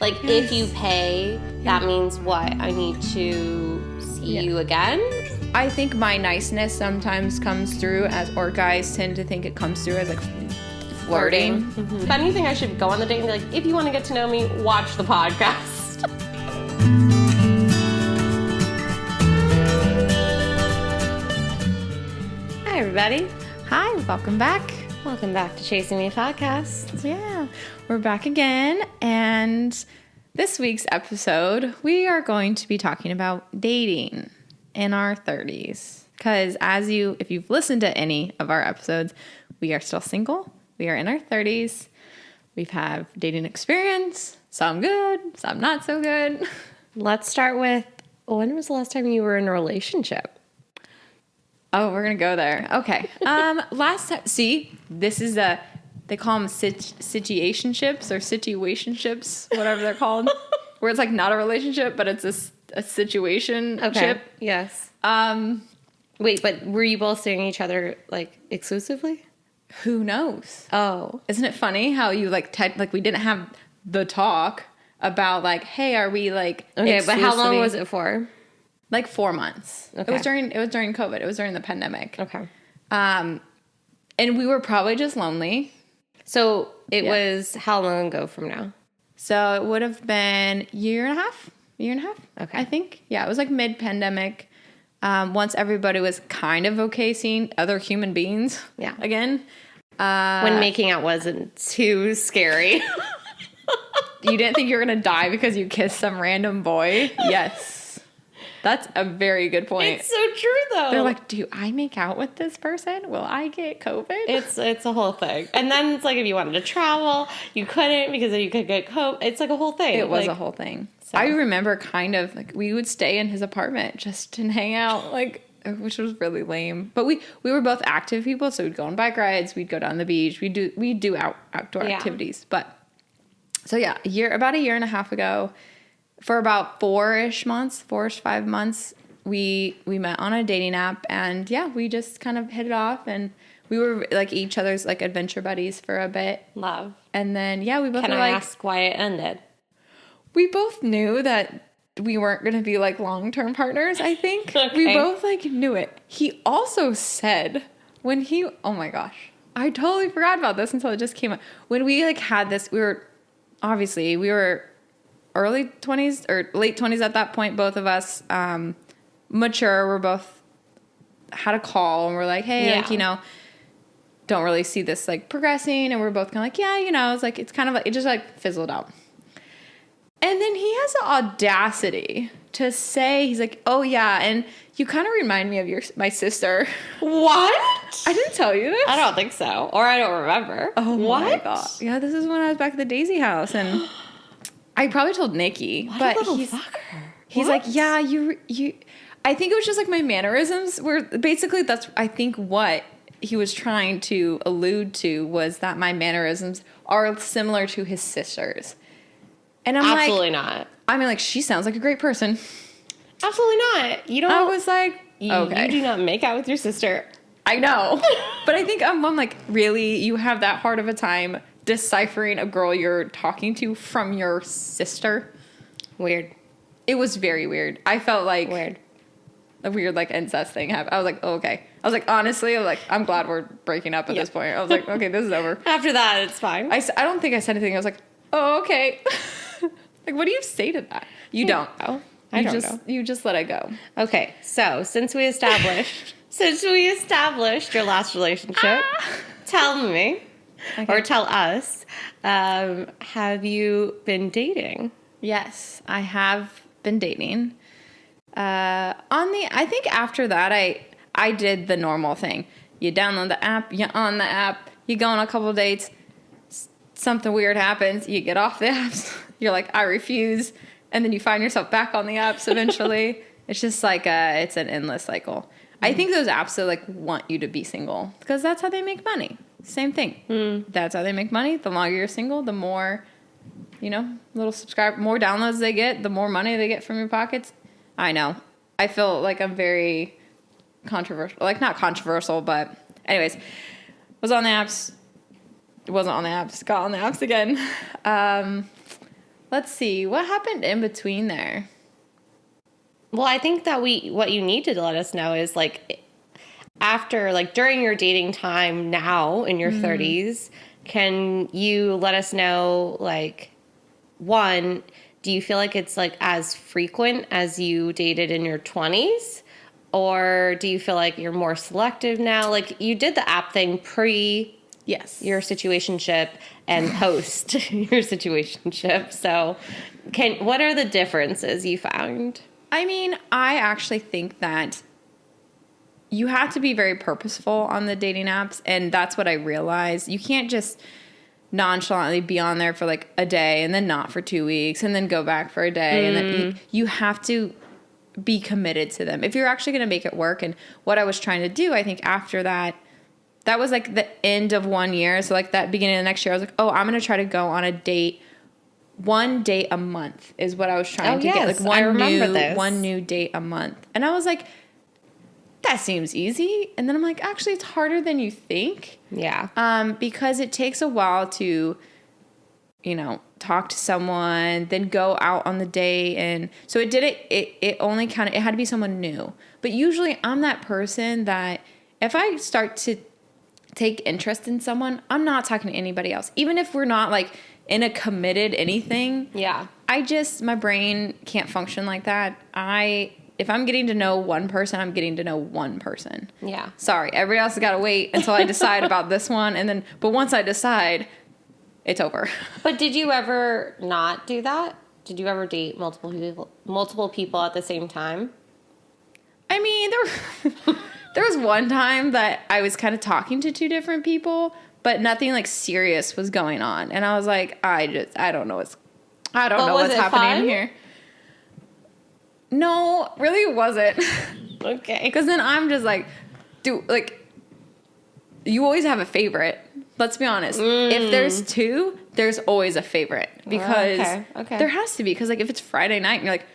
Like, if you pay, that means what? I need to see you again? I think my niceness sometimes comes through as, or guys tend to think it comes through as like flirting. Mm-hmm. If anything, I should go on the date and be like, if you want to get to know me, watch the podcast. Hi, everybody. Hi, welcome back. Welcome back to Chasing Me Podcast. Yeah, we're back again. And this week's episode, we are going to be talking about dating in our 30s. Because if you've listened to any of our episodes, we are still single. We are in our 30s. We've had dating experience, some good, some not so good. Let's start with, when was the last time you were in a relationship? Oh, we're going to go there. Okay. Last time, see, this is they call them situationships or situationships, whatever they're called, where it's like not a relationship, but it's a situation ship. Yes. Wait, but were you both seeing each other like exclusively? Who knows? Oh. Isn't it funny how you like we didn't have the talk about like, hey, are we like okay, but how long was it for? Like 4 months. Okay. It was during COVID. It was during the pandemic. Okay. And we were probably just lonely. So it was how long ago from now? So it would have been year and a half. Okay. I think. Yeah, it was like mid-pandemic. Once everybody was kind of okay seeing other human beings again. When making out wasn't too scary. You didn't think you were going to die because you kissed some random boy? Yes. That's a very good point. It's so true, though. They're like, do I make out with this person? Will I get COVID? It's a whole thing. And then it's like if you wanted to travel, you couldn't because then you could get COVID. It's like a whole thing. It was a whole thing. So. I remember kind of like we would stay in his apartment just to hang out, like, which was really lame. But we were both active people, so we'd go on bike rides, we'd go down the beach, we'd do outdoor activities. But so yeah, about a year and a half ago, for about 4-ish, 5 months, we met on a dating app, and yeah, we just kind of hit it off, and we were like each other's like adventure buddies for a bit. Love. And then we both Can were I like, ask why it ended? We both knew that we weren't going to be like long-term partners, I think. Okay. We both like knew it. He also said oh my gosh, I totally forgot about this until it just came up. When we like had this, we were early 20s or late 20s at that point, both of us, mature. We're both had a call and we're like, hey, like, don't really see this like progressing. And we're both kind of like, it's like, it's kind of like, it just like fizzled out. And then he has the audacity to say, he's like, oh yeah, and you kind of remind me of my sister. What? I didn't tell you this. I don't think so. Or I don't remember. Oh my God. Yeah, this is when I was back at the Daisy house, and I probably told Nikki. What a little fucker. He's like, yeah, you. I think it was just like my mannerisms were basically that's I think what he was trying to allude to was that my mannerisms are similar to his sister's. And I'm absolutely not. I mean, like, she sounds like a great person. Absolutely not. You don't. I was like, okay. You do not make out with your sister. I know. But I think I'm like, really? You have that hard of a time deciphering a girl you're talking to from your sister? Weird. It was very weird. I felt like weird. A weird like incest thing happened. I was like, oh, okay. I was like, honestly, I'm glad we're breaking up at this point. I was like, okay, this is over. After that, it's fine. I don't think I said anything. I was like, oh, okay. Like, what do you say to that? You don't. Oh, I don't know. You just let it go. Okay, so since we established your last relationship, tell me, or tell us, have you been dating? Yes, I have been dating. I think after that, I did the normal thing. You download the app, you're on the app, you go on a couple of dates, something weird happens, you get off the apps, you're like, I refuse, and then you find yourself back on the apps eventually. It's just like it's an endless cycle. I think those apps that like want you to be single because that's how they make money. Same thing. That's how they make money. The longer you're single, the more, more downloads they get, the more money they get from your pockets. I know. I feel like I'm very controversial. Like, not controversial, but anyways, was on the apps. Wasn't on the apps. Got on the apps again. Let's see. What happened in between there? Well, I think that what you need to let us know is like after, like during your dating time now in your 30s, can you let us know, like, one, do you feel like it's like as frequent as you dated in your 20s? Or do you feel like you're more selective now? Like you did the app thing pre Yes. your situationship and post your situationship. So what are the differences you found? I mean, I actually think that you have to be very purposeful on the dating apps, and that's what I realized. You can't just nonchalantly be on there for like a day and then not for 2 weeks and then go back for a day. And then you have to be committed to them if you're actually going to make it work. And what I was trying to do, I think after that was like the end of 1 year. So like that beginning of the next year, I was like, oh, I'm going to try to go on a date. 1 date a month is what I was trying to get. Like one new date a month. And I was like, that seems easy. And then I'm like, actually, it's harder than you think. Yeah. Because it takes a while to, talk to someone, then go out on the date. And so it only it had to be someone new. But usually I'm that person that if I start to take interest in someone, I'm not talking to anybody else. Even if we're not like in a committed anything. Yeah. My brain can't function like that. If I'm getting to know one person, I'm getting to know one person. Yeah. Sorry, everybody else has got to wait until I decide about this one. But once I decide, it's over. But did you ever not do that? Did you ever date multiple people at the same time? I mean, there was one time that I was kind of talking to 2 different people, but nothing like serious was going on. And I was like, I don't know what's happening here. No, really it wasn't. Okay. Because then I'm just like, you always have a favorite. Let's be honest. If there's 2, there's always a favorite. Because there has to be. Because like if it's Friday night and you're like,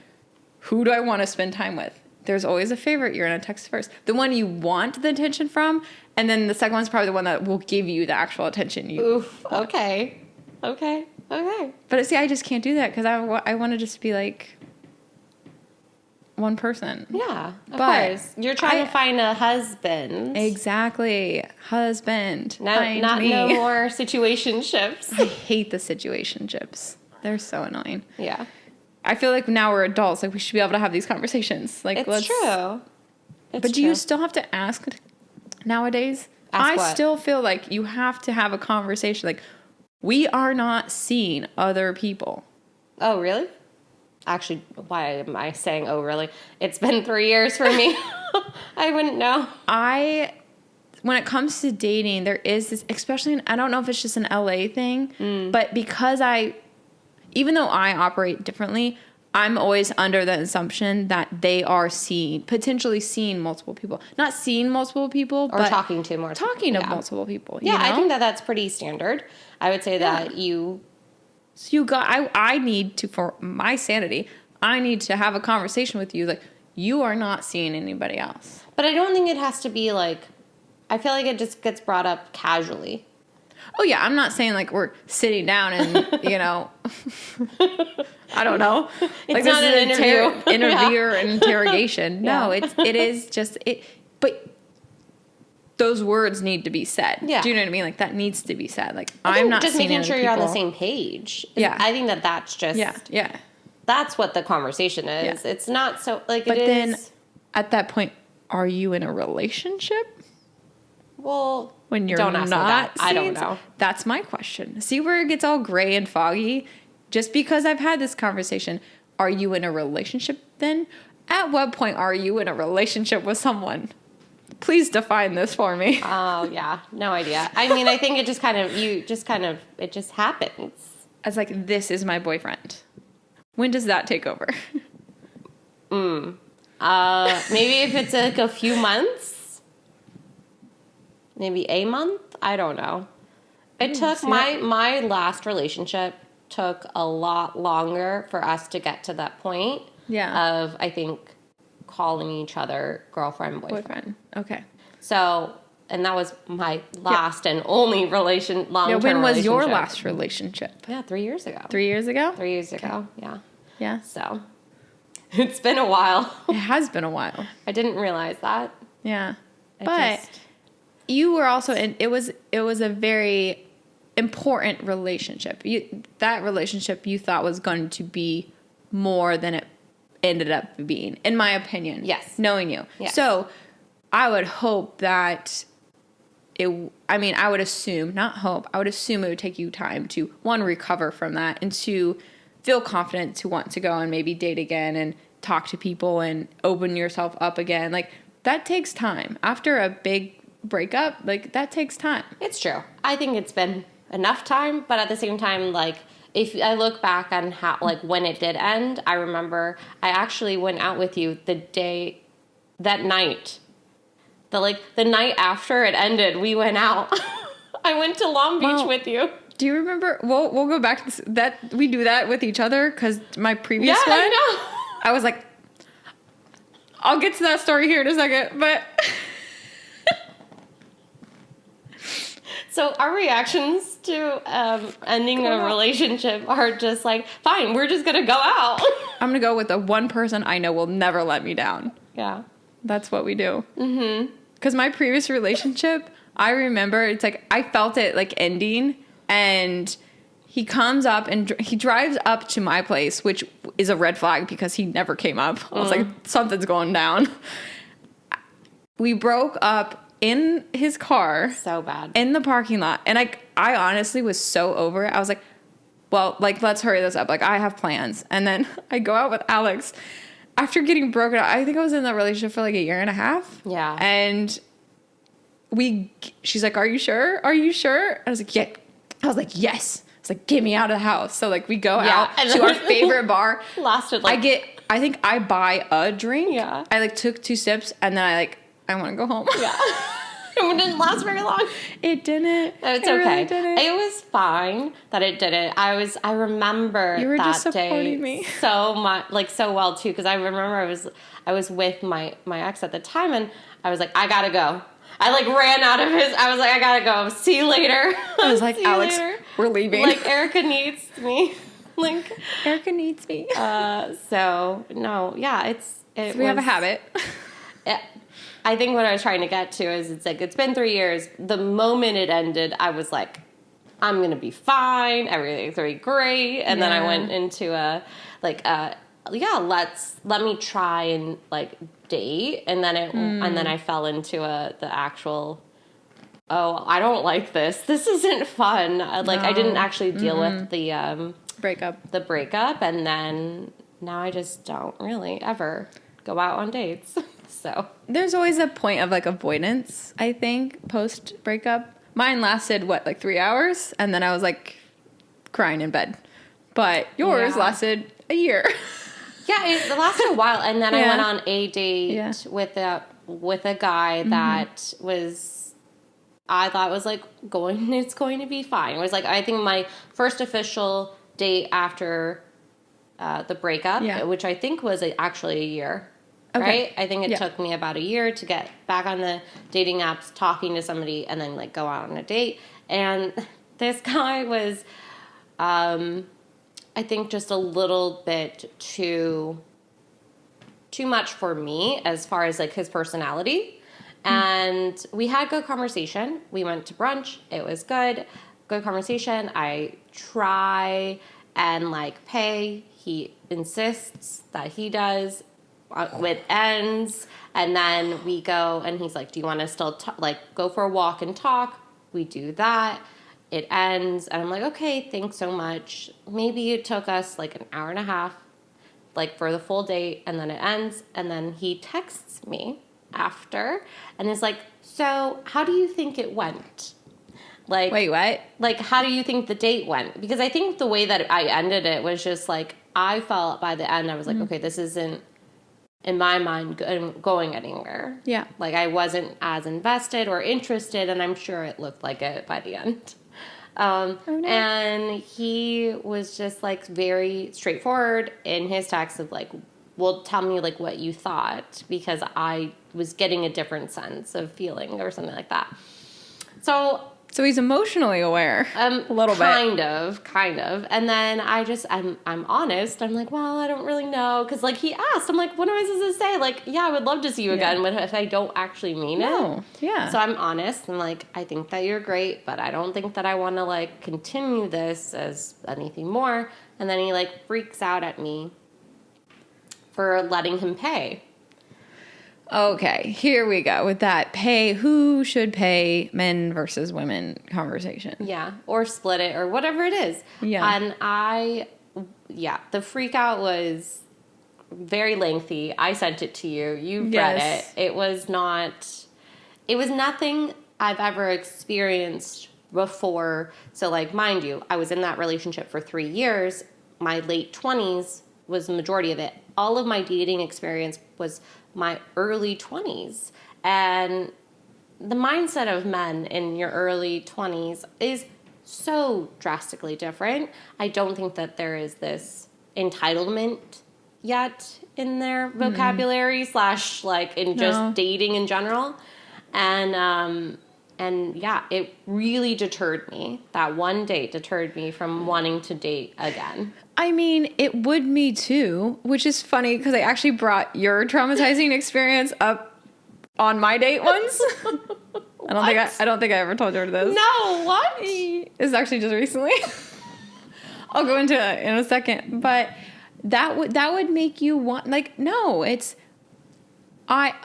who do I want to spend time with? There's always a favorite you're going to text first. The one you want the attention from. And then the second one's probably the one that will give you the actual attention you Oof. want. Okay. But see, I just can't do that. Because I want to just be like one person. Yeah, of course. You're trying to find a husband. Exactly. Husband. No more situationships. I hate the situationships. They're so annoying. Yeah. I feel like now we're adults. Like we should be able to have these conversations. Like it's true. Do you still have to ask nowadays? I still feel like you have to have a conversation. Like we are not seeing other people. Oh, really? Actually, why am I saying, oh, really? It's been 3 years for me. I wouldn't know. When it comes to dating, there is this, especially, I don't know if it's just an LA thing, but because even though I operate differently, I'm always under the assumption that they are potentially seeing multiple people. Not seeing multiple people, but talking to multiple people. Yeah, I think that's pretty standard. I would say that I need to, for my sanity, I need to have a conversation with you. Like, you are not seeing anybody else. But I don't think it has to be like, I feel like it just gets brought up casually. Oh, yeah. I'm not saying like we're sitting down and, I don't know. Like it's not an interview. Or an interrogation. No, it is just it. But those words need to be said. Yeah. Do you know what I mean? Like that needs to be said. Like I'm not just making sure you're on the same page. Yeah. I think that's just that's what the conversation is. Yeah. It's not so like. But then, at that point, are you in a relationship? Well, when you're don't ask me that. I don't know. That's my question. See where it gets all gray and foggy? Just because I've had this conversation, are you in a relationship then? At what point are you in a relationship with someone? Please define this for me. Oh, yeah. No idea. I mean, I think it just it just happens. It's like, this is my boyfriend. When does that take over? Maybe if it's like a few months. Maybe a month? I don't know. It took my last relationship took a lot longer for us to get to that point. Yeah. Of, I think, calling each other girlfriend, boyfriend. Okay. So and that was my last and only long-term relationship. When was your last relationship? Yeah, 3 years ago. 3 years ago? 3 years ago, yeah. Yeah. So, it's been a while. It has been a while. I didn't realize that. Yeah. But you were also it was a very important relationship. That relationship you thought was going to be more than it ended up being, in my opinion. Yes. Knowing you. Yes. So I would hope that I would assume, not hope, I would assume it would take you time to, one, recover from that, and two, feel confident to want to go and maybe date again and talk to people and open yourself up again. Like, that takes time. After a big breakup, like, that takes time. It's true. I think it's been enough time, but at the same time, like, if I look back on how, like, when it did end, I remember I actually went out with you that night. The night after it ended, we went out. I went to Long Beach with you. Do you remember? We'll go back to this, that we do that with each other, because my previous one, I know. I was like, I'll get to that story here in a second, but so our reactions to ending a relationship are just like, fine, we're just gonna go out. I'm gonna go with the one person I know will never let me down. Yeah, that's what we do. Because my previous relationship, I remember it's like I felt it like ending, and he comes up and he drives up to my place, which is a red flag because he never came up. I was like, something's going down. We broke up in his car. So bad. In the parking lot. And I honestly was so over it. I was like, well, like, let's hurry this up. Like, I have plans. And then I go out with Alex after getting broken up. I think I was in that relationship for like a year and a half. Yeah. And she's like, are you sure? Are you sure? I was like, yeah. I was like, yes. It's like, get me out of the house. So like we go out to our favorite bar. Lasted like I think I buy a drink. Yeah. I like took 2 sips and then I want to go home. Yeah. It didn't last very long. It didn't. It's it okay. Really didn't. It was fine that it didn't. I remember you were that just supporting day me so much, like so well too, because I remember I was with my ex at the time, and I was like, I gotta go. I like ran out of his. I was like, I gotta go. See you later. I was like, Alex, we're leaving. Like Erica needs me. Like Erica needs me. So no, yeah, so we have a habit. I think what I was trying to get to is it's like, it's been 3 years. The moment it ended, I was like, I'm going to be fine. Everything's going to be great. And then I went into let me try and like date. And then and then I fell into the actual, I don't like this. This isn't fun. I didn't actually deal with the breakup. And then now I just don't really ever go out on dates. So there's always a point of like avoidance, I think, post breakup. Mine lasted like 3 hours, and then I was like crying in bed. But yours lasted a year. Yeah, it lasted a while, and then I went on a date with a guy that was, I thought was like it's going to be fine. It was like, I think my first official date after the breakup, which I think was actually a year. Okay. Right? I think it took me about a year to get back on the dating apps, talking to somebody, and then like go out on a date. And this guy was, I think, just a little bit too much for me as far as like his personality. And we had good conversation. We went to brunch. It was good conversation. I try and like pay. He insists that he does. It ends, and then we go, and he's like, do you want to still go for a walk and talk? We do that. It ends, and I'm like, okay, thanks so much. Maybe it took us like an hour and a half, like for the full date, and then it ends, and then he texts me after, and is like, so how do you think it went? Like, wait, what? Like, how do you think the date went? Because I think the way that I ended it was just like, I felt by the end, I was like, okay, this isn't, in my mind, going anywhere. Yeah. Like, I wasn't as invested or interested, and I'm sure it looked like it by the end. And he was just, like, very straightforward in his text of, like, well, tell me like what you thought, because I was getting a different sense of feeling or something like that. So he's emotionally aware. A little kind bit. Kind of. And then I'm honest. I'm like, well, I don't really know. Cause like he asked, I'm like, what am I supposed to say? Like, yeah, I would love to see you again. But if I don't actually mean it. Yeah. So I'm honest. I'm like, I think that you're great, but I don't think that I want to like continue this as anything more. And then he like freaks out at me for letting him pay. Okay, here we go with that who should pay, men versus women conversation. Yeah, or split it or whatever it is. Yeah. And the freak out was very lengthy. I sent it to you. You read it. It was nothing I've ever experienced before. So like, mind you, I was in that relationship for 3 years. My late 20s was the majority of it. All of my dating experience was my early 20s. And the mindset of men in your early 20s is so drastically different. I don't think that there is this entitlement yet in their vocabulary / like in just dating in general. And yeah, it really deterred me. That one date deterred me from wanting to date again. I mean, it would me too, which is funny because I actually brought your traumatizing experience up on my date once. I don't think I ever told you this. No, what? It's actually just recently. I'll go into it in a second, but that would make you want, like, no,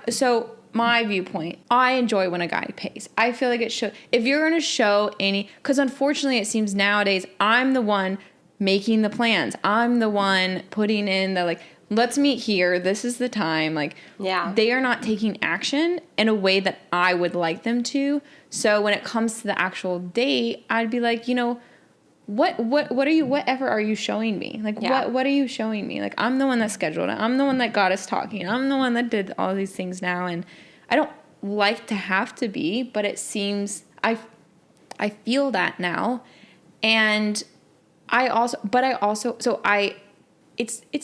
so my viewpoint, I enjoy when a guy pays. I feel like it should, if you're going to show because unfortunately it seems nowadays I'm the one making the plans. I'm the one putting in the, like, let's meet here. This is the time. Like, yeah, they are not taking action in a way that I would like them to. So when it comes to the actual date, I'd be like, whatever are you showing me? Like, what are you showing me? Like, I'm the one that scheduled it. I'm the one that got us talking. I'm the one that did all these things now. And I don't like to have to be, but it seems, I feel that now. And it's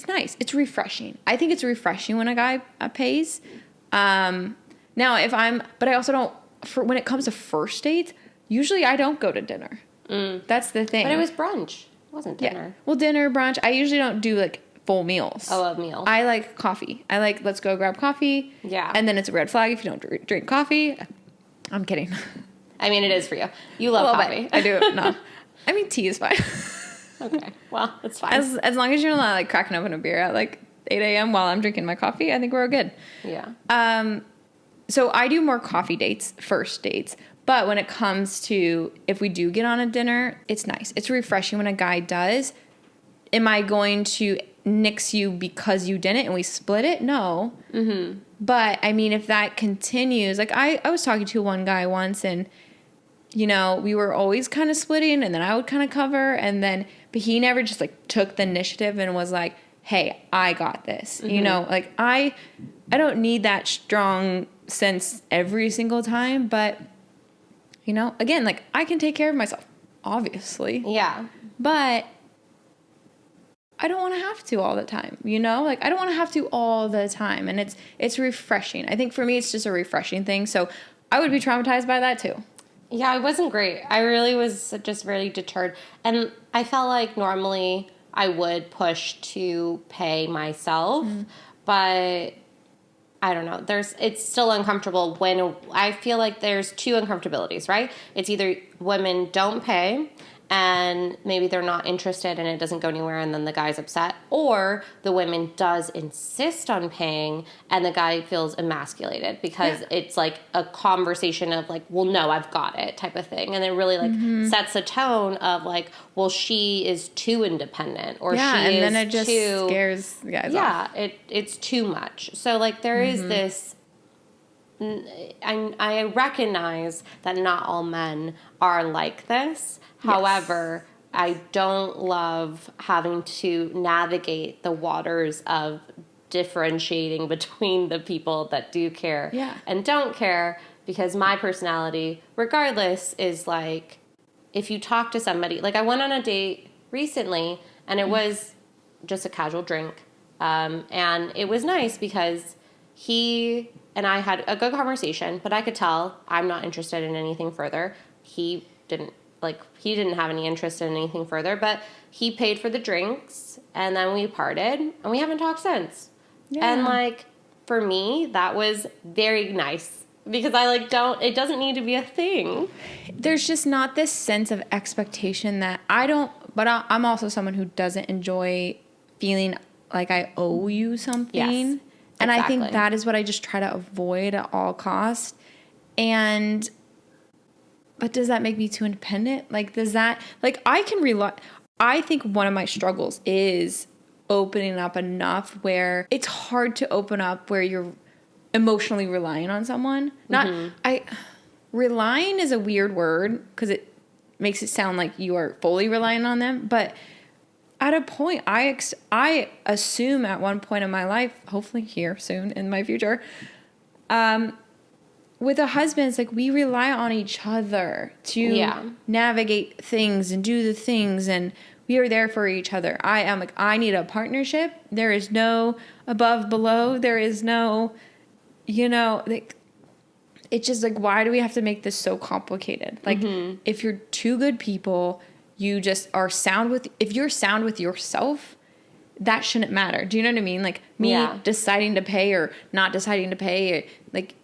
nice. It's refreshing. I think it's refreshing when a guy pays. Now but I also don't, when it comes to first dates, usually I don't go to dinner. That's the thing. But it was brunch. It wasn't dinner. Yeah. Well, dinner, brunch. I usually don't do like full meals. Oh, a meal. I like coffee. I like, let's go grab coffee. Yeah. And then it's a red flag if you don't drink coffee. I'm kidding. I mean, it is for you. You love coffee. I do. No. I mean, tea is fine. Okay. Well, it's fine. As long as you're not like cracking open a beer at like 8 a.m. while I'm drinking my coffee, I think we're good. Yeah. So I do more coffee dates, first dates. But when it comes to if we do get on a dinner, it's nice. It's refreshing when a guy does. Am I going to nix you because you didn't and we split it? No. Mm-hmm. But I mean, if that continues, like I was talking to one guy once and, we were always kind of splitting and then I would kind of cover but he never just like took the initiative and was like, hey, I got this. Mm-hmm. Like I don't need that strong sense every single time, but again, like I can take care of myself, obviously. Yeah. But I don't want to have to all the time, Like I don't want to have to all the time, and it's refreshing. I think for me, it's just a refreshing thing. So I would be traumatized by that too. Yeah, it wasn't great. I really was just really deterred. And I felt like normally I would push to pay myself, but I don't know. It's still uncomfortable when I feel like there's two uncomfortabilities, right? It's either women don't pay and maybe they're not interested and it doesn't go anywhere and then the guy's upset, or the women does insist on paying and the guy feels emasculated because it's like a conversation of like, well, no, I've got it type of thing. And it really like sets a tone of like, well, she is too independent or she and is then it just too, scares the guys off. It's too much. So like there is this, I recognize that not all men are like this. However, I don't love having to navigate the waters of differentiating between the people that do care and don't care, because my personality, regardless, is like, if you talk to somebody, like I went on a date recently and it was just a casual drink, And it was nice because he and I had a good conversation, but I could tell I'm not interested in anything further. He didn't have any interest in anything further, but he paid for the drinks and then we parted and we haven't talked since. Yeah. And like, for me, that was very nice because it doesn't need to be a thing. There's just not this sense of expectation that I'm also someone who doesn't enjoy feeling like I owe you something. Yes, and exactly. I think that is what I just try to avoid at all costs. But does that make me too independent? Like, does that, like, I can rely, I think one of my struggles is opening up enough where it's hard to open up where you're emotionally relying on someone. Relying is a weird word because it makes it sound like you are fully relying on them. But at a point, I assume at one point in my life, hopefully here soon in my future, with a husband, it's like we rely on each other to navigate things and do the things, and we are there for each other. I need a partnership. There is no above, below. There is no, like, it's just like, why do we have to make this so complicated? Like, if you're two good people, you just are if you're sound with yourself, that shouldn't matter. Do you know what I mean? Like, me deciding to pay or not deciding to pay, like,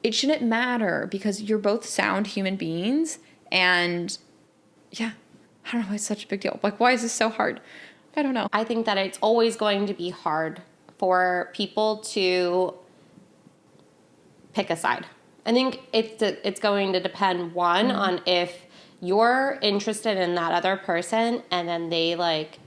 it shouldn't matter because you're both sound human beings. And I don't know why it's such a big deal. Like, why is this so hard? I don't know. I think that it's always going to be hard for people to pick a side. I think it's going to depend, one, on if you're interested in that other person and then they, like,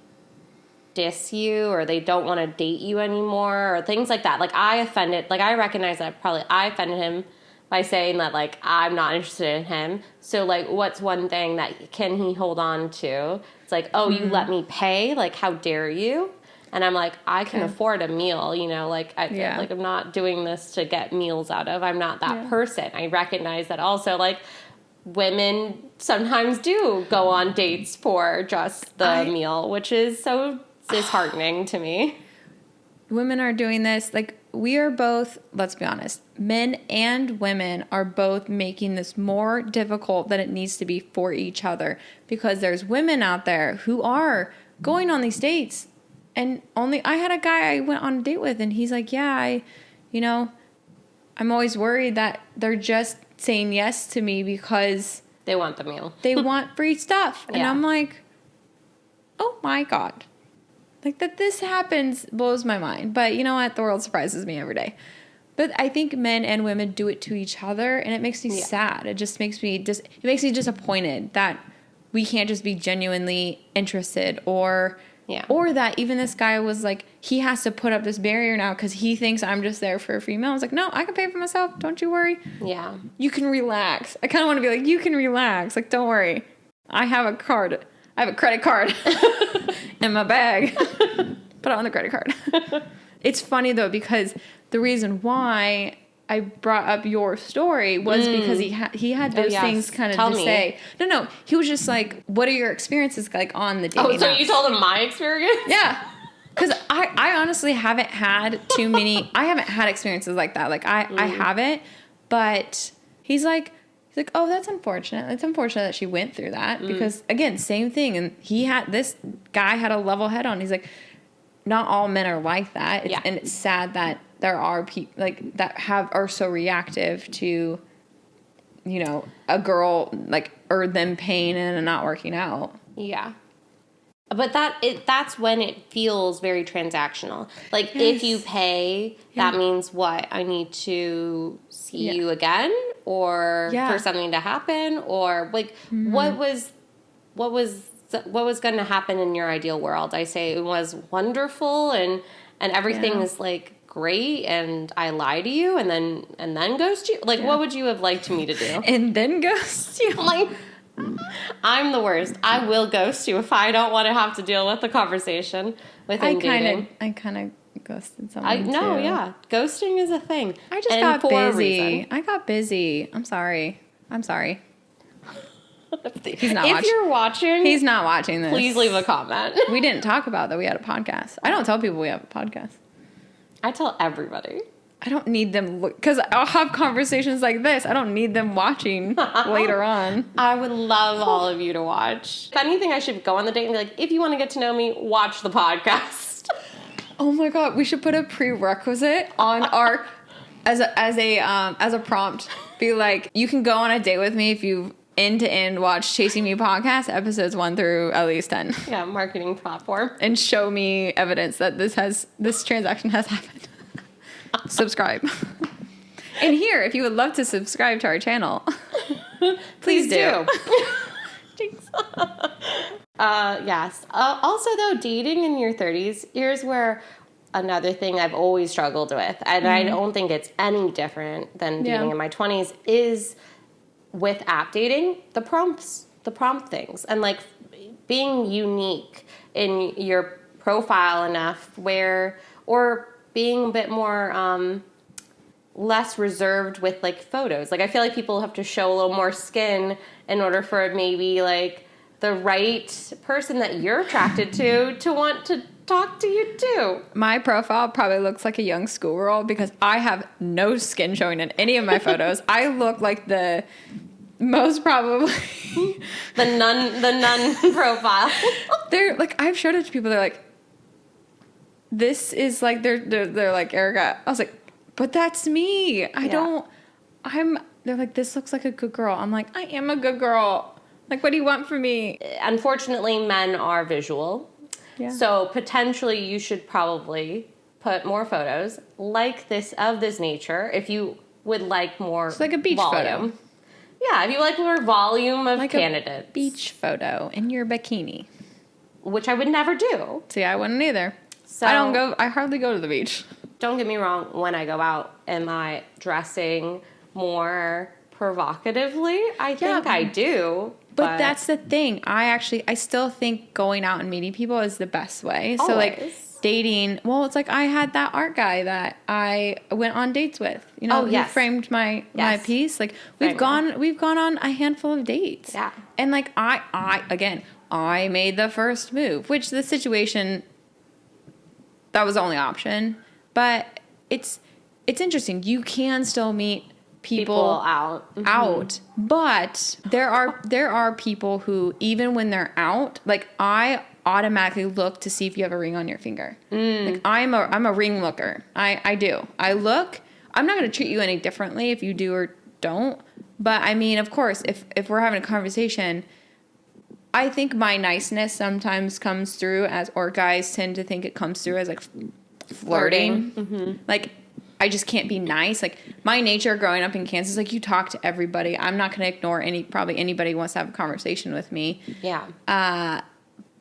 diss you or they don't want to date you anymore or things like that. Like, I recognize that I offended him by saying that, like, I'm not interested in him. So, like, what's one thing that can he hold on to? It's like, oh, you let me pay? Like, how dare you? And I'm like, I can afford a meal, like, like, I'm not doing this to get meals out of. I'm not that person. I recognize that also, like, women sometimes do go on dates for just the meal, which is so disheartening to me. Women are doing this. Like, we are both, let's be honest, men and women are both making this more difficult than it needs to be for each other, because there's women out there who are going on these dates. And I had a guy I went on a date with, and he's like, I'm always worried that they're just saying yes to me because they want the meal. They want free stuff. And I'm like, oh my God. Like, that this happens blows my mind. But you know what? The world surprises me every day. But I think men and women do it to each other, and it makes me sad. It just makes me disappointed that we can't just be genuinely interested, or that even this guy was like, he has to put up this barrier now because he thinks I'm just there for a free meal. I was like, no, I can pay for myself. Don't you worry. Yeah. You can relax. I kind of want to be like, you can relax. Like, don't worry. I have a card. I have a credit card in my bag. Put it on the credit card. It's funny, though, because the reason why I brought up your story was because he had those things kind of say. No. He was just like, what are your experiences like on the dating apps? So you told him my experience? Yeah. Because I honestly haven't had too many. I haven't had experiences like that. Like, I haven't. But he's like, oh, that's unfortunate. It's unfortunate that she went through that. Because, again, same thing. And this guy had a level head on. He's like, not all men are like that. And it's sad that there are people like that are so reactive to, a girl, like, or them paying in and not working out. Yeah. But that's when it feels very transactional. Like, if you pay, that means what? I need to see you again, or for something to happen, or like, what was going to happen in your ideal world? I say it was wonderful, and everything is like great, and I lie to you, and then ghost you. Like, what would you have liked me to do? And then ghost you? Like, I'm the worst. I will ghost you if I don't want to have to deal with the conversation within dating. I kind of ghosted someone too. Ghosting is a thing. I just got busy. I got busy. I'm sorry. He's not If watching. you're watching, He's not watching this. please leave a comment. We didn't talk about that we had a podcast. I don't tell people we have a podcast. I tell everybody. I don't need them because I'll have conversations like this. I don't need them watching later on. I would love all of you to watch. If anything, I should go on the date and be like, if you want to get to know me, watch the podcast. Oh my god, we should put a prerequisite on our as a prompt. Be like, you can go on a date with me if you end to end watch Chasing Me podcast episodes 1 through at least 10. Yeah, marketing platform. And show me evidence that this transaction has happened. Subscribe. And here, if you would love to subscribe to our channel, please do. Thanks. Yes. Also, though, dating in your 30s, here's where another thing I've always struggled with, and I don't think it's any different than dating in my 20s, is with app dating, the prompt things, and like being unique in your profile enough or being a bit more less reserved with like photos. Like I feel like people have to show a little more skin in order for maybe like the right person that you're attracted to want to talk to you too. My profile probably looks like a young schoolgirl because I have no skin showing in any of my photos. I look like the most probably the nun profile. They're like, I've showed it to people. They're like, this is like they're like, Erica. I was like, but that's me. They're like, this looks like a good girl. I'm like, I am a good girl. Like, what do you want from me? Unfortunately, men are visual. Yeah. So potentially you should probably put more photos like this of this nature if you would like more it's like a beach volume. Photo. Yeah, if you like more volume of like candidates. A beach photo in your bikini. Which I would never do. See, I wouldn't either. So I hardly go to the beach. Don't get me wrong, when I go out, am I dressing more provocatively? I think I do. But that's the thing. I still think going out and meeting people is the best way. Always. So like dating, well, it's like I had that art guy that I went on dates with. You know, he framed my piece. Like we've gone on a handful of dates. Yeah. And like I made the first move, which the situation that was the only option. But it's interesting. You can still meet people out. Mm-hmm. out, but there are people who even when they're out, like I automatically look to see if you have a ring on your finger. Like I'm a ring looker. I do. I look. I'm not going to treat you any differently if you do or don't. But I mean, of course, if we're having a conversation, I think my niceness sometimes comes through or guys tend to think it comes through as like flirting. Mm-hmm. Like I just can't be nice. Like my nature growing up in Kansas, like you talk to everybody. I'm not going to ignore probably anybody who wants to have a conversation with me. Yeah.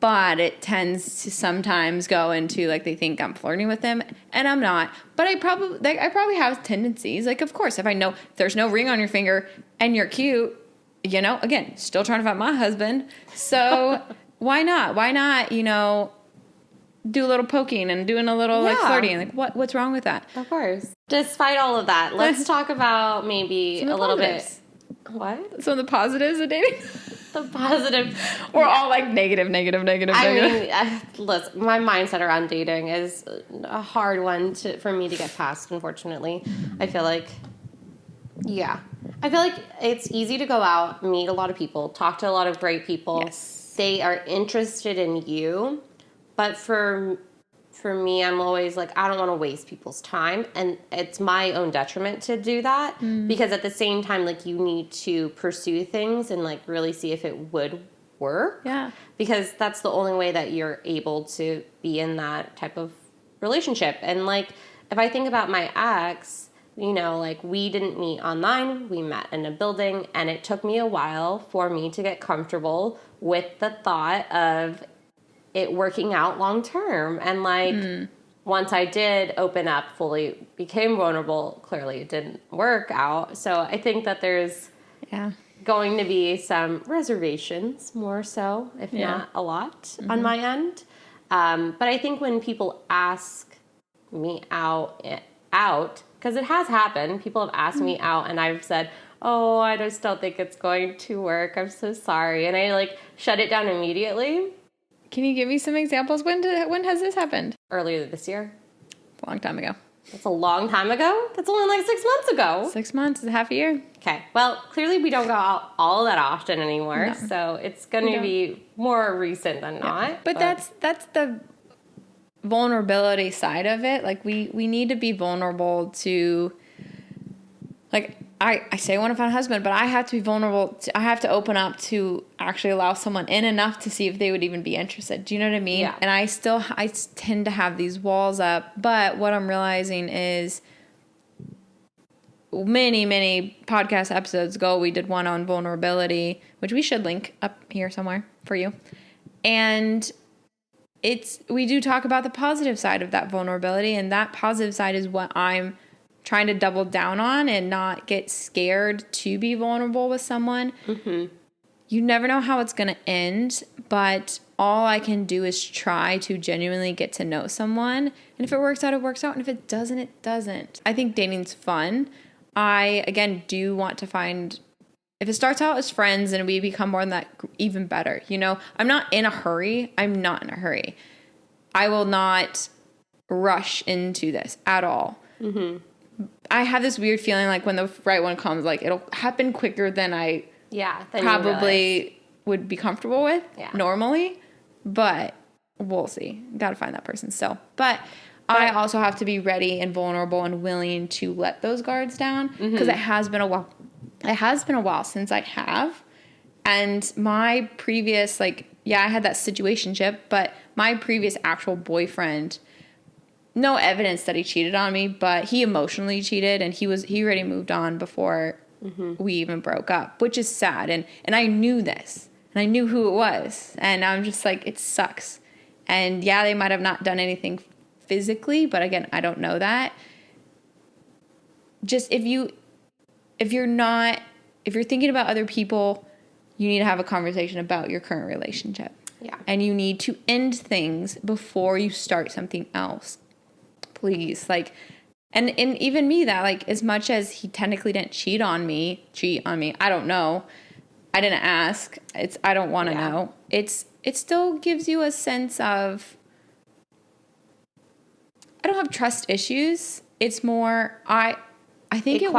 But it tends to sometimes go into like they think I'm flirting with them, and I'm not. But I probably have tendencies. Like of course, if I know there's no ring on your finger and you're cute, you know, again, still trying to find my husband. So why not? Why not, you know, do a little poking and doing a little like flirting? Like what's wrong with that? Of course. Despite all of that, let's talk about maybe a little bit. What? Some of the positives of dating? The positive. We're all like negative. I mean, listen, my mindset around dating is a hard one for me to get past, unfortunately. I feel like it's easy to go out, meet a lot of people, talk to a lot of great people. Yes. They are interested in you. But for me, I'm always like, I don't want to waste people's time. And it's my own detriment to do that. Because at the same time, like, you need to pursue things and, like, really see if it would work. Yeah. Because that's the only way that you're able to be in that type of relationship. And, like, if I think about my ex, you know, like, we didn't meet online. We met in a building. And it took me a while for me to get comfortable with the thought of it working out long term. And like once I did open up fully, became vulnerable, clearly it didn't work out. So I think that there's going to be some reservations, more so, if not a lot, on my end. But I think when people ask me out, because it has happened, people have asked me out and I've said, oh, I just don't think it's going to work. I'm so sorry. And I like shut it down immediately. Can you give me some examples? When has this happened? Earlier this year. A long time ago. That's a long time ago. That's only like 6 months ago. 6 months is half a year. Okay. Well, clearly we don't go out all that often anymore. No. So it's going to be more recent than not. But that's the vulnerability side of it. Like we need to be vulnerable to, like, I say I want to find a husband, but I have to be vulnerable. I have to open up to actually allow someone in enough to see if they would even be interested. Do you know what I mean? Yeah. And I tend to have these walls up. But what I'm realizing is many podcast episodes ago, we did one on vulnerability, which we should link up here somewhere for you. And we do talk about the positive side of that vulnerability. And that positive side is what I'm trying to double down on and not get scared to be vulnerable with someone. Mm-hmm. You never know how it's going to end, but all I can do is try to genuinely get to know someone. And if it works out, it works out. And if it doesn't, it doesn't. I think dating's fun. I, again, do want to find, if it starts out as friends and we become more than that, even better. You know, I'm not in a hurry. I will not rush into this at all. Mm-hmm. I have this weird feeling like when the right one comes, like it'll happen quicker than I probably would be comfortable with normally. But we'll see. Got to find that person still. But I also have to be ready and vulnerable and willing to let those guards down because it has been a while. It has been a while since I have. And my previous, I had that situationship, but my previous actual boyfriend, no evidence that he cheated on me, but he emotionally cheated, and he already moved on before we even broke up, which is sad. And I knew this, and I knew who it was, and I'm just like, it sucks. And yeah, they might have not done anything physically, but again, I don't know that. Just if you're thinking about other people, you need to have a conversation about your current relationship. Yeah. And you need to end things before you start something else. Please. And even me, that as much as he technically didn't cheat on me, I don't know. I didn't ask. I don't want to know. It still gives you a sense of, I don't have trust issues. It's more, I think you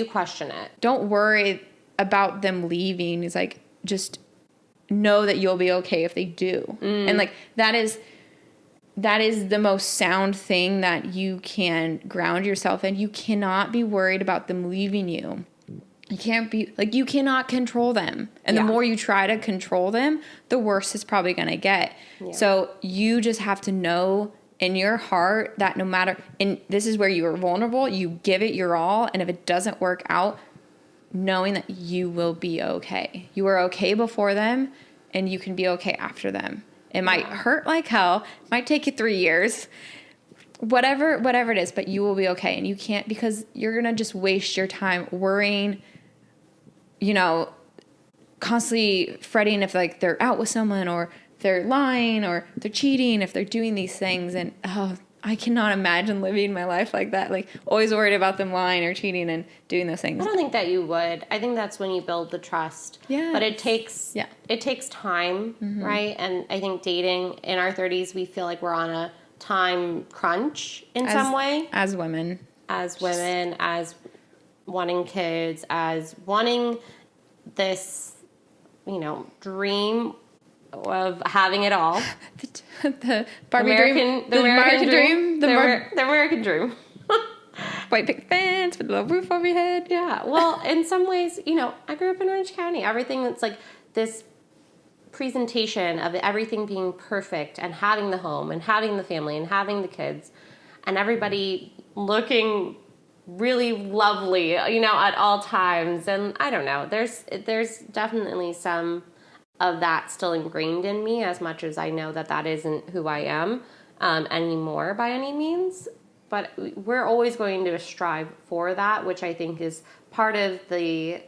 question it. Don't worry about them leaving. It's just know that you'll be okay if they do. And that is the most sound thing that you can ground yourself in. You cannot be worried about them leaving you. You can't be, you cannot control them. And the more you try to control them, the worse it's probably going to get. Yeah. So you just have to know in your heart that no matter, and this is where you are vulnerable, you give it your all. And if it doesn't work out, knowing that you will be okay. You were okay before them, and you can be okay after them. It might hurt like hell. It might take you 3 years. Whatever it is, but you will be okay. And you can't, because you're going to just waste your time worrying, constantly fretting if they're out with someone, or they're lying, or they're cheating, if they're doing these things. And I cannot imagine living my life like that. Always worried about them lying or cheating and doing those things. I don't think that you would. I think that's when you build the trust. Yeah. But it takes time, right? And I think dating in our 30s, we feel like we're on a time crunch in some way. As women, as wanting kids, as wanting this, dream of having it all. the Barbie dream. The American dream. The American dream. White picket fence with a roof over your head. Yeah. Well, in some ways, I grew up in Orange County. Everything that's this presentation of everything being perfect, and having the home, and having the family, and having the kids, and everybody looking really lovely, at all times. And I don't know, there's definitely some of that still ingrained in me, as much as I know that isn't who I am anymore by any means. But we're always going to strive for that, which I think is part of the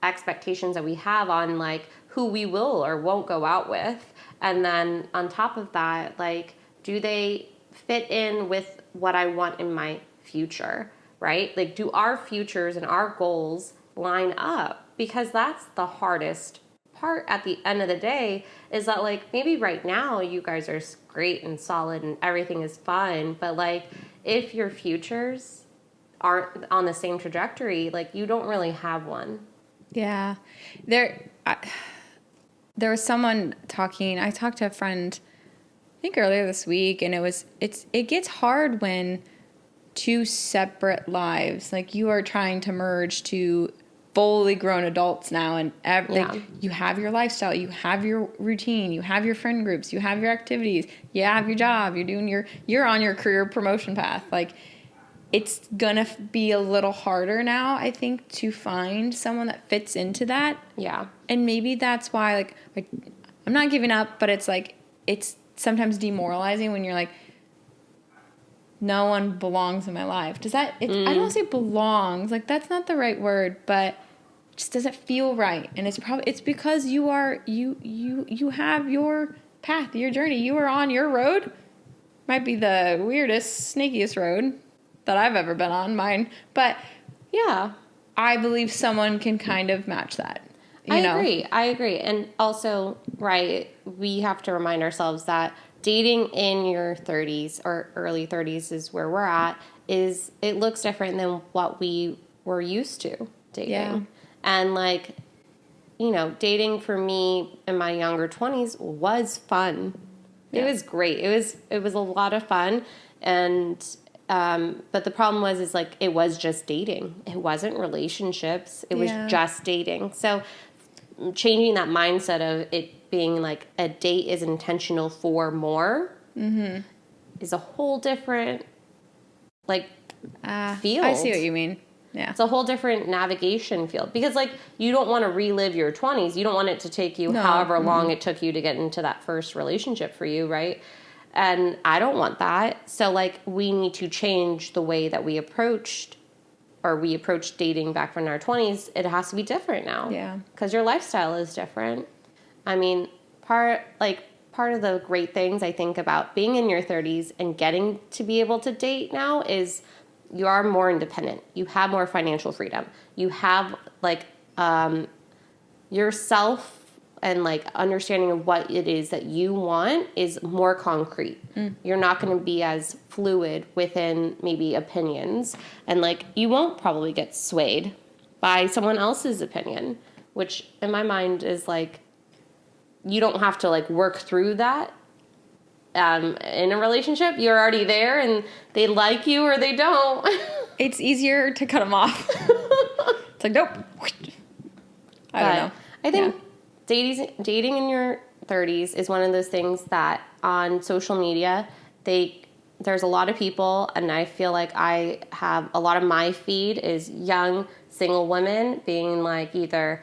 expectations that we have on who we will or won't go out with. And then on top of that, do they fit in with what I want in my future, right? Do our futures and our goals line up, because that's the hardest part at the end of the day, is that like maybe right now you guys are great and solid and everything is fun, but like if your futures aren't on the same trajectory, like you don't really have one. Yeah. There was someone talking, I talked to a friend, I think earlier this week, and it gets hard when two separate lives, like you are trying to merge two fully grown adults now, and like you have your lifestyle, you have your routine, you have your friend groups, you have your activities, you have your job, you're on your career promotion path. Like it's gonna be a little harder now, I think, to find someone that fits into that. Yeah. And maybe that's why, like I'm not giving up, but it's like, it's sometimes demoralizing when you're like, no one belongs in my life. Does that, I don't want to say belongs, like that's not the right word, but it just doesn't feel right. And it's because you have your path, your journey, you are on your road. Might be the weirdest, snakiest road that I've ever been on, mine. But yeah, I believe someone can kind of match that. I agree. And also, right, we have to remind ourselves that dating in your 30s or early 30s is where we're at, it looks different than what we were used to dating. Yeah. And like, dating for me in my younger 20s was fun. Yeah. It was great. It was a lot of fun. And but the problem is like it was just dating. It wasn't relationships. It was just dating. So changing that mindset of it being like a date is intentional for more is a whole different field. I see what you mean. Yeah. It's a whole different navigation field, because like you don't want to relive your 20s. You don't want it to take you however long it took you to get into that first relationship for you, right? And I don't want that. So like we need to change the way that we approached dating back in our 20s. It has to be different now. Yeah. Because your lifestyle is different. I mean, part of the great things I think about being in your 30s and getting to be able to date now is you are more independent. You have more financial freedom. You have like yourself, and like understanding of what it is that you want is more concrete. You're not going to be as fluid within maybe opinions, and like you won't probably get swayed by someone else's opinion, which in my mind is like you don't have to like work through that. In a relationship, you're already there and they like you or they don't. It's easier to cut them off. It's like, nope. I don't know. I think dating in your 30s is one of those things that on social media, there's a lot of people, and I feel like I have a lot of my feed is young single women being like either,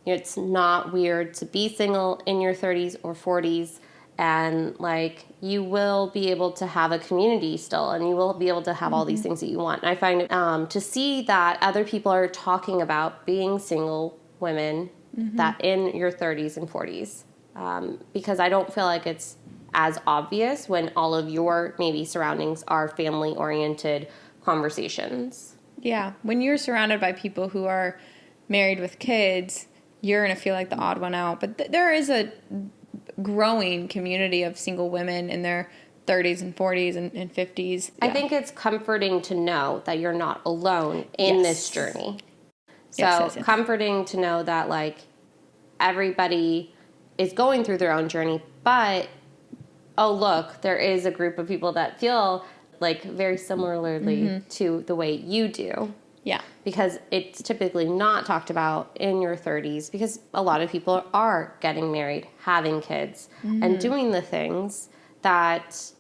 it's not weird to be single in your 30s or 40s. And like you will be able to have a community still, and you will be able to have all these things that you want. And I find to see that other people are talking about being single women that in your 30s and 40s, because I don't feel like it's as obvious when all of your maybe surroundings are family oriented conversations. Yeah, when you're surrounded by people who are married with kids, you're gonna feel like the odd one out. But there is a growing community of single women in their 30s and 40s and 50s. Yeah. I think it's comforting to know that you're not alone in this journey. So comforting to know that like everybody is going through their own journey, but oh look, there is a group of people that feel like very similarly to the way you do. Yeah. Because it's typically not talked about in your 30s, because a lot of people are getting married, having kids, and doing the things that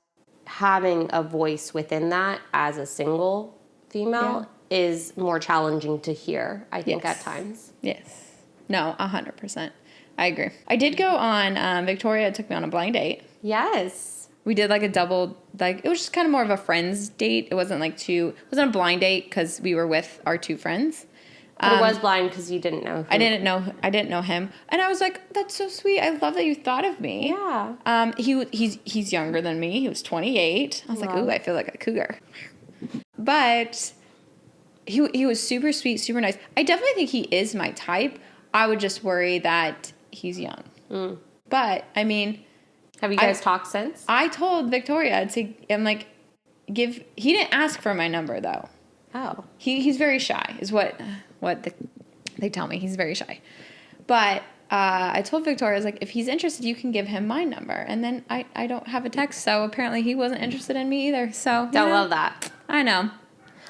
having a voice within that as a single female is more challenging to hear, I think, at times. Yes. No, 100%. I agree. I did go on, Victoria took me on a blind date. Yes. We did like a double, like it was just kind of more of a friends date. It wasn't like it wasn't a blind date because we were with our two friends. But it was blind because you didn't know. I didn't know him, and I was like, "That's so sweet. I love that you thought of me." Yeah. He's younger than me. He was 28. I was like, "Ooh, I feel like a cougar." But he was super sweet, super nice. I definitely think he is my type. I would just worry that he's young. But I mean, have you guys talked since? I told Victoria I'm like, he didn't ask for my number though. Oh, He's very shy is what they tell me. He's very shy. But I told Victoria, I was like, if he's interested, you can give him my number. And then I don't have a text, so apparently he wasn't interested in me either. So don't love that. I know.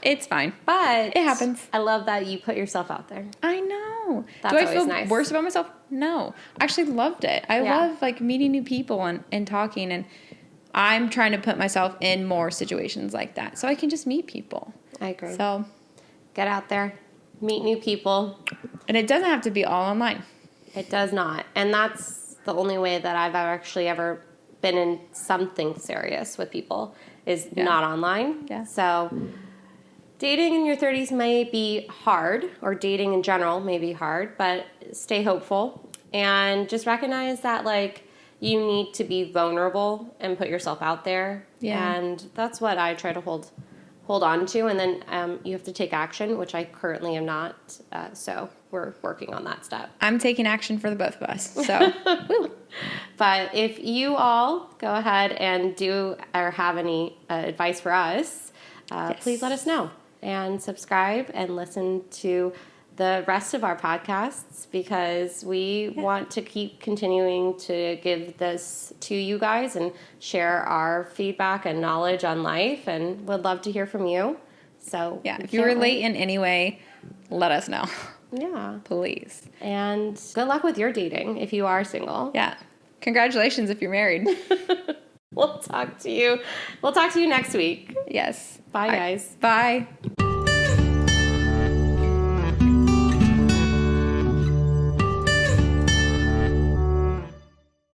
It's fine. But it happens. I love that you put yourself out there. I know. That's Do I always feel nice. worse about myself? No. I actually loved it. I love like meeting new people and talking, and I'm trying to put myself in more situations like that so I can just meet people. I agree. So get out there, meet new people. And it doesn't have to be all online. It does not. And that's the only way that I've actually ever been in something serious with people is not online. Yeah. So dating in your 30s may be hard, or dating in general may be hard, but stay hopeful and just recognize that like you need to be vulnerable and put yourself out there. Yeah. And that's what I try to hold on to. And then you have to take action, which I currently am not. So we're working on that step. I'm taking action for the both of us. So, woo. But if you all go ahead and do or have any advice for us, please let us know. And subscribe and listen to the rest of our podcasts, because we want to keep continuing to give this to you guys and share our feedback and knowledge on life, and would love to hear from you. So If you relate in any way, let us know. Yeah. Please. And good luck with your dating if you are single. Yeah. Congratulations if you're married. We'll talk to you. We'll talk to you next week. Yes. Bye, guys. Bye.